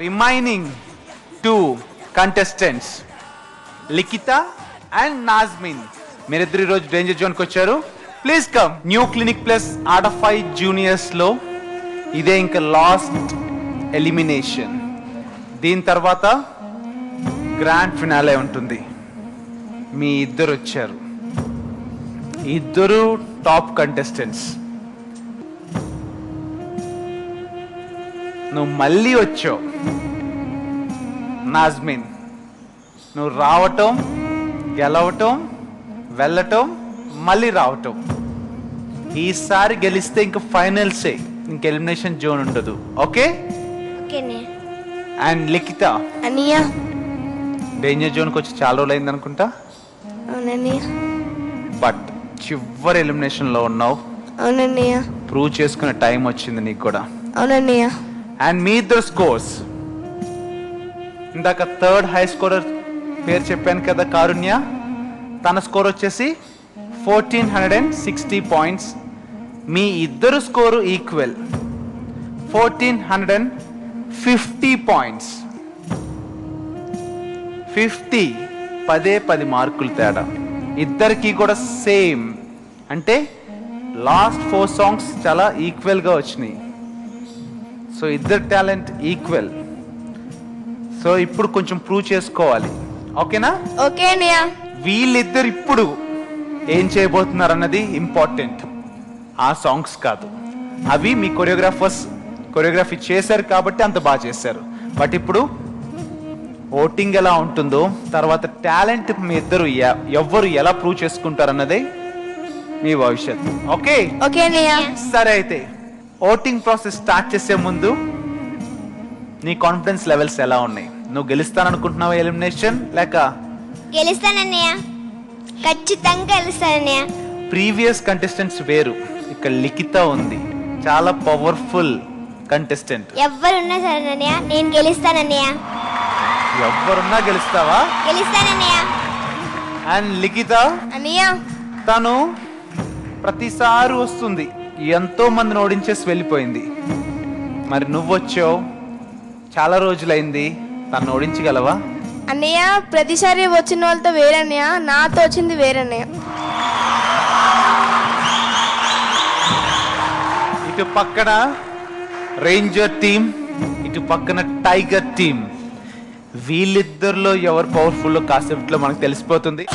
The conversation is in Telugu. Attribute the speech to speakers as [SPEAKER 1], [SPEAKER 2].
[SPEAKER 1] రిమైనింగ్ 2 contestants లిఖిత అండ్ నాజ్మిన్ మీరిద్దరు ఈరోజు డేంజర్ జోన్కి వచ్చారు. Please come. New clinic plus ఆట 5 జూనియర్స్ లో ఇదే ఇంకా లాస్ట్ ఎలిమినేషన్. దీని తర్వాత గ్రాండ్ ఫినాలే ఉంటుంది. మీ ఇద్దరు వచ్చారు, ఇద్దరు టాప్ కంటెస్టెంట్స్. నువ్వు మళ్ళీ వచ్చావు నాజ్మిన్. నువ్వు రావటం, గెలవటం, వెళ్ళటం, మళ్ళీ రావటం. ఈసారి గెలిస్తే ఇంక ఫైనల్సే, ఇంక ఎలిమినేషన్ జోన్ ఉండదు. ఓకే? అండ్ లిఖిత డేంజర్ జోన్కి వచ్చి చాలా రోజులు అయింది అనుకుంటా. బట్ చివరి ఎలిమినేషన్ లో ఉన్నావు. ప్రూవ్ చేసుకునే టైం వచ్చింది నీకు కూడా. అండ్ మీ ఇద్దరు స్కోర్స్, ఇందాక థర్డ్ హై స్కోరర్ పేరు చెప్పాను కదా కారుణ్య, తన స్కోర్ వచ్చేసి 1460 పాయింట్స్. మీ ఇద్దరు స్కోరు ఈక్వల్ 1450 పాయింట్స్. 50 10 మార్కులు తేడా. ఇద్దరికి కూడా సేమ్, అంటే లాస్ట్ 4 సాంగ్స్ చాలా ఈక్వల్ గా వచ్చినాయి. సో ఇద్దరు టాలెంట్ ఈక్వల్. సో ఇప్పుడు కొంచెం ప్రూవ్ చేసుకోవాలి. ఓకేనా?
[SPEAKER 2] ఓకే అన్నయ్య.
[SPEAKER 1] వీళ్ళిద్దరు ఇప్పుడు ఏం చేయబోతున్నారు అన్నది ఇంపార్టెంట్, ఆ సాంగ్స్ కాదు. అవి మీ కొరియోగ్రఫీ చేశారు కాబట్టి అంత బాగా చేశారు. బట్ ఇప్పుడు ఓటింగ్ ఎలా ఉంటుందో, తర్వాత టాలెంట్ మీ ఇద్దరు ఎవ్వరు ఎలా ప్రూవ్ చేసుకుంటారు అన్నదే మీ భవిష్యత్తు. ఓకే?
[SPEAKER 2] ఓకే అన్నయ్య.
[SPEAKER 1] సరే, అయితే ఓటింగ్ ప్రాసెస్ స్టార్ట్ చేసే ముందు నీ కాన్ఫిడెన్స్ లెవెల్స్ ఎలా ఉన్నాయి? నువ్వు గెలుస్తాననుకుంటున్నావా ఎలిమినేషన్, లేక?
[SPEAKER 2] గెలుస్తానన్నయ్య, ఖచ్చితంగా గెలుస్తానన్నయ్య.
[SPEAKER 1] ప్రీవియస్ కంటెస్టెంట్స్ వేరు, ఇక్కడ లిఖిత ఉంది, చాలా పవర్ఫుల్ కంటెస్టెంట్.
[SPEAKER 2] ఎవరున్నా సరే అన్నయ్య, నేను గెలుస్తానన్నయ్య.
[SPEAKER 1] ఎవరున్నా గెలుస్తావా?
[SPEAKER 2] గెలుస్తానన్నయ్య.
[SPEAKER 1] అండ్ లిఖిత
[SPEAKER 2] అన్నయ్య,
[SPEAKER 1] తను ప్రతిసారి వస్తుంది, ఎంతో మందిని ఓడించేసి వెళ్ళిపోయింది. మరి నువ్వు వచ్చావు, చాలా రోజులైంది, తను ఓడించగలవా?
[SPEAKER 2] అన్నయ్య, ప్రతిసారి వచ్చిన వాళ్ళతో వేరన్నయ్య, నాతో వచ్చింది వేరన్నయ్య.
[SPEAKER 1] ఇటు పక్కన రేంజర్ టీమ్, ఇటు పక్కన టైగర్ టీమ్. వీళ్ళిద్దరిలో ఎవరు పవర్ఫుల్ కాసేపట్లో మనకు తెలిసిపోతుంది.